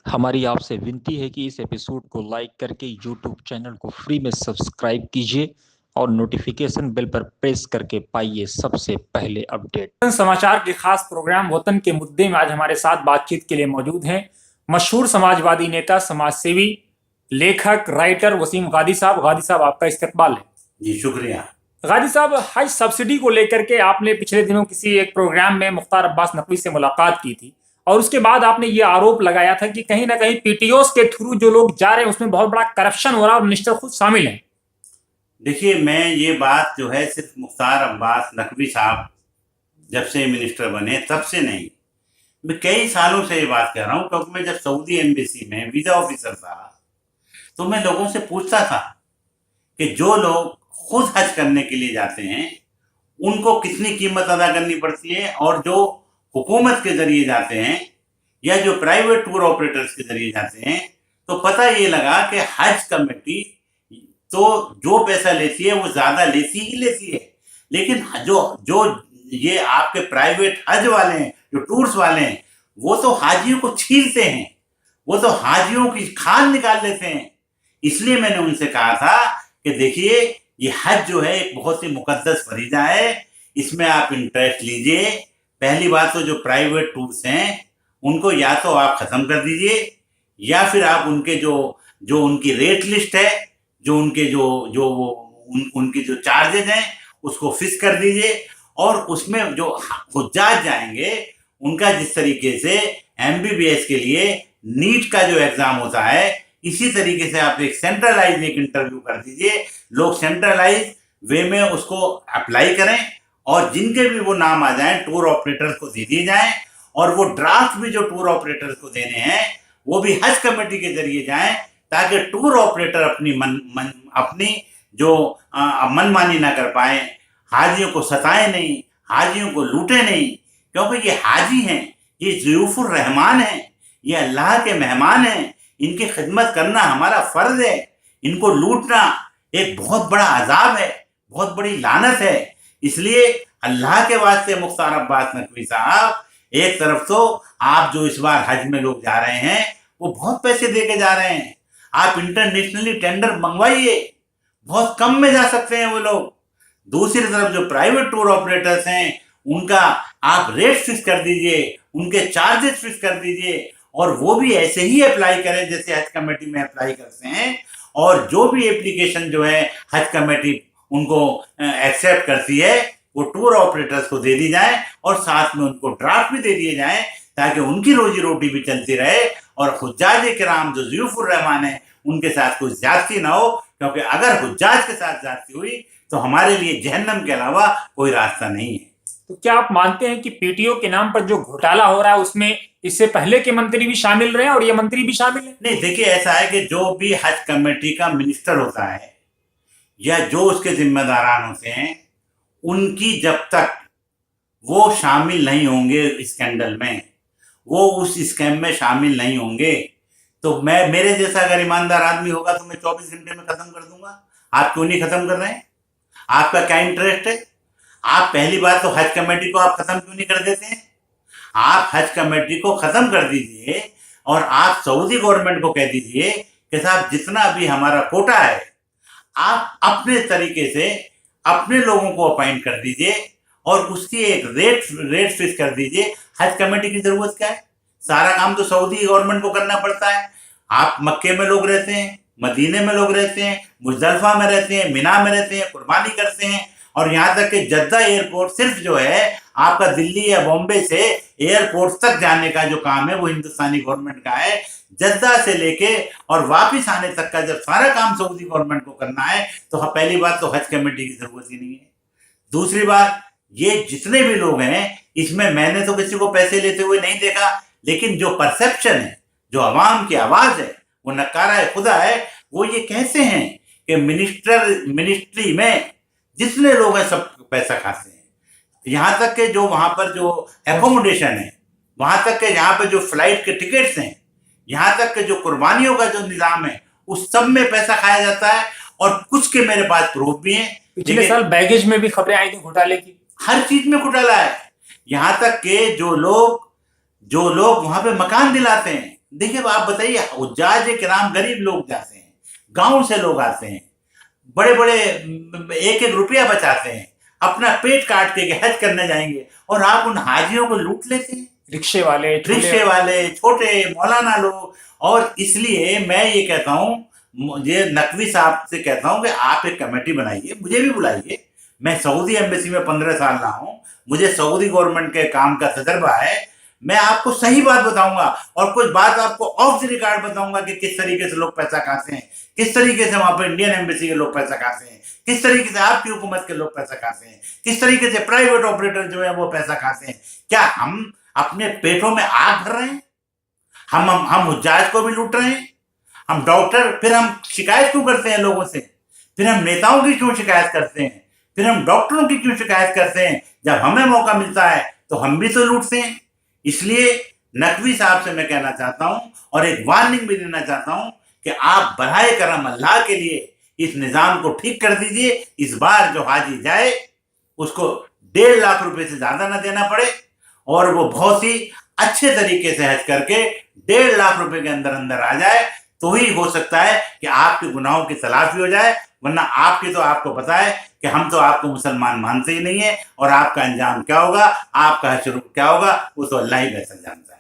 हमारी आपसे विनती है कि इस एपिसोड को लाइक करके यूट्यूब चैनल को फ्री में सब्सक्राइब कीजिए और नोटिफिकेशन बेल पर प्रेस करके पाइए सबसे पहले अपडेट। समाचार के खास प्रोग्राम वतन के मुद्दे में आज हमारे साथ बातचीत के लिए मौजूद हैं मशहूर समाजवादी नेता, समाजसेवी, लेखक, राइटर वसीम गादी साहब। गादी साहब, आपका इस्तकबाल है। जी शुक्रिया। गादी साहब, हज सब्सिडी को लेकर के आपने पिछले दिनों किसी एक प्रोग्राम में मुख्तार अब्बास नकवी से मुलाकात की थी और उसके बाद आपने ये आरोप लगाया था कि कहीं ना कहीं पीटीओस के थ्रू जो लोग जा रहे हैं उसमें बहुत बड़ा करप्शन हो रहा है और मिनिस्टर खुद शामिल हैं। देखिए, मैं ये बात जो है सिर्फ मुख्तार अब्बास नकवी साहब जब से मिनिस्टर बने तब से नहीं, मैं कई सालों से ये बात कह रहा हूँ। क्योंकि मैं जब सऊदी एम्बेसी में वीजा ऑफिसर था तो मैं लोगों से पूछता था कि जो लोग खुद हज करने के लिए जाते हैं उनको कितनी कीमत अदा करनी पड़ती है, और जो हुकूमत के जरिए जाते हैं या जो प्राइवेट टूर ऑपरेटर्स के जरिए जाते हैं, तो पता ये लगा कि हज कमेटी तो जो पैसा लेती है वो ज्यादा लेती ही लेती है, लेकिन जो जो ये आपके प्राइवेट हज वाले हैं, जो टूर्स वाले हैं, वो तो हाजियों को छीलते हैं, वो तो हाजियों की खान निकाल लेते हैं। इसलिए मैंने उनसे कहा था कि देखिए, ये हज जो है एक बहुत ही मुकद्दस फरीजा है, इसमें आप इंटरेस्ट लीजिए। पहली बात तो जो प्राइवेट टूर्स हैं उनको या तो आप खत्म कर दीजिए, या फिर आप उनके जो जो उनकी रेट लिस्ट है, जो उनके जो जो वो उनकी जो चार्जेस हैं उसको फिक्स कर दीजिए, और उसमें जो हुज्जाज जाएंगे उनका जिस तरीके से एमबीबीएस के लिए नीट का जो एग्जाम होता है, इसी तरीके से आप एक सेंट्रलाइज एक इंटरव्यू कर दीजिए। लोग सेंट्रलाइज वे में उसको अप्लाई करें, और जिनके भी वो नाम आ जाएं टूर ऑपरेटर्स को दे दिए जाएं, और वो ड्राफ्ट भी जो टूर ऑपरेटर्स को देने हैं वो भी हज कमेटी के जरिए जाएं, ताकि टूर ऑपरेटर अपनी जो मनमानी ना कर पाए, हाजियों को सताए नहीं, हाजियों को लूटे नहीं। क्योंकि ये हाजी हैं, ये ज़ियूफुर रहमान हैं, ये अल्लाह के मेहमान हैं, इनकी खिदमत करना हमारा फर्ज है। इनको लूटना एक बहुत बड़ा अजाब है, बहुत बड़ी लानत है। इसलिए अल्लाह के वास्ते मुख्तार अब्बास नकवी साहब, एक तरफ तो आप जो इस बार हज में लोग जा रहे हैं वो बहुत पैसे दे के जा रहे हैं, आप इंटरनेशनली टेंडर मंगवाइए, बहुत कम में जा सकते हैं वो लोग। दूसरी तरफ जो प्राइवेट टूर ऑपरेटर्स हैं उनका आप रेट फिक्स कर दीजिए, उनके चार्जेस फिक्स कर दीजिए, और वो भी ऐसे ही अप्लाई करें जैसे हज कमेटी में अप्लाई करते हैं। और जो भी एप्लीकेशन जो है हज कमेटी उनको एक्सेप्ट करती है वो टूर ऑपरेटर्स को दे दी जाए, और साथ में उनको ड्राफ्ट भी दे दिए जाए, ताकि उनकी रोजी रोटी भी चलती रहे, और हुज्जाज किराम जो ज़ियूफुर रहमान है उनके साथ कोई ज्यादती ना हो। क्योंकि अगर हुज्जाज के साथ ज्यादती हुई तो हमारे लिए जहन्नम के अलावा कोई रास्ता नहीं है। तो क्या आप मानते हैं कि पीटीओ के नाम पर जो घोटाला हो रहा है उसमें इससे पहले के मंत्री भी शामिल रहे और ये मंत्री भी शामिल है? नहीं, देखिए, ऐसा है कि जो भी हज कमेटी का मिनिस्टर होता है या जो उसके जिम्मेदारान होते हैं, उनकी जब तक वो शामिल नहीं होंगे स्कैंडल में, वो उस स्कैम में शामिल नहीं होंगे, तो मैं, मेरे जैसा अगर ईमानदार आदमी होगा तो मैं 24 घंटे में खत्म कर दूंगा। आप क्यों नहीं खत्म कर रहे हैं? आपका क्या इंटरेस्ट है? आप पहली बात तो हज कमेटी को आप खत्म क्यों नहीं कर देते हैं? आप हज कमेटी को खत्म कर दीजिए, और आप सऊदी गवर्नमेंट को कह दीजिए कि साहब जितना भी हमारा कोटा है आप अपने तरीके से अपने लोगों को अपॉइंट कर दीजिए, और उसकी एक रेट फिक्स कर दीजिए। हज कमेटी की जरूरत क्या है? सारा काम तो सऊदी गवर्नमेंट को करना पड़ता है। आप मक्के में लोग रहते हैं, मदीने में लोग रहते हैं, मुजदलफा में रहते हैं, मिना में रहते हैं, कुर्बानी करते हैं, और यहाँ तक कि जद्दा एयरपोर्ट सिर्फ जो है आपका दिल्ली या बॉम्बे से एयरपोर्ट तक जाने का जो काम है वो हिंदुस्तानी गवर्नमेंट का है। जद्दा से लेके और वापिस आने तक का जब सारा काम सऊदी गवर्नमेंट को करना है तो पहली बात तो हज कमेटी की जरूरत ही नहीं है। दूसरी बात, ये जितने भी लोग हैं इसमें मैंने तो किसी को पैसे लेते हुए नहीं देखा, लेकिन जो परसेप्शन है, जो अवाम की आवाज है, वो नकारा खुदा है। वो ये कहते हैं कि मिनिस्ट्री में जितने लोग हैं सब पैसा खाते हैं, यहाँ तक के जो वहां पर जो एकोमोडेशन है, वहां तक के यहाँ पे जो फ्लाइट के टिकट्स हैं, यहाँ तक के जो कुर्बानियों का जो निजाम है, उस सब में पैसा खाया जाता है। और कुछ के मेरे पास प्रूफ भी हैं। पिछले साल बैगेज में भी खबरें आई थी घोटाले की। हर चीज में घोटाला है। यहाँ तक के जो लोग वहां पे मकान दिलाते हैं, देखिए आप बताइए, हुज्जाज किराम गरीब लोग जाते हैं, गांव से लोग आते हैं, बड़े बड़े एक एक रुपया बचाते हैं, अपना पेट काट के हज करने जाएंगे, और आप उन हाजियों को लूट लेते हैं। रिक्शे वाले, रिक्शे वाले, छोटे मौलाना लोग। और इसलिए मैं ये कहता हूँ, मुझे नकवी साहब से कहता हूँ कि आप एक कमेटी बनाइए, मुझे भी बुलाइए। मैं सऊदी एम्बेसी में 15 साल रहा हूँ, मुझे सऊदी गवर्नमेंट के काम का तजर्बा है। मैं आपको सही बात बताऊंगा, और कुछ बात आपको ऑफ द रिकॉर्ड बताऊंगा कि किस तरीके से लोग पैसा खाते हैं, किस तरीके से वहां पर इंडियन एम्बेसी के लोग पैसा खाते हैं, किस तरीके से आपकी हुकूमत के लोग पैसा खाते हैं, किस तरीके से प्राइवेट ऑपरेटर जो है वो पैसा खाते हैं। क्या हम अपने पेटों में आग भर रहे हैं? हम हुज्जाज को भी लूट रहे हैं, हम डॉक्टर, फिर हम शिकायत क्यों करते हैं लोगों से, फिर हम नेताओं की क्यों शिकायत करते हैं, फिर हम डॉक्टरों की क्यों शिकायत करते हैं? जब हमें मौका मिलता है तो हम भी तो लूटते हैं। इसलिए नकवी साहब से मैं कहना चाहता हूं, और एक वार्निंग भी देना चाहता हूं कि आप बराए करम अल्लाह के लिए इस निजाम को ठीक कर दीजिए। इस बार जो हाजी जाए उसको 1.5 लाख रुपए से ज्यादा ना देना पड़े, और वो बहुत ही अच्छे तरीके से हज करके 1.5 लाख रुपए के अंदर अंदर आ जाए, तो ही हो सकता है कि आपके गुनाहों की तलाफी हो जाए। वरना आपकी तो आपको पता है कि हम तो आपको मुसलमान मानते ही नहीं है, और आपका अंजाम क्या होगा, आपका हश्र क्या होगा, वो तो अल्लाह ही बेहतर जानता है।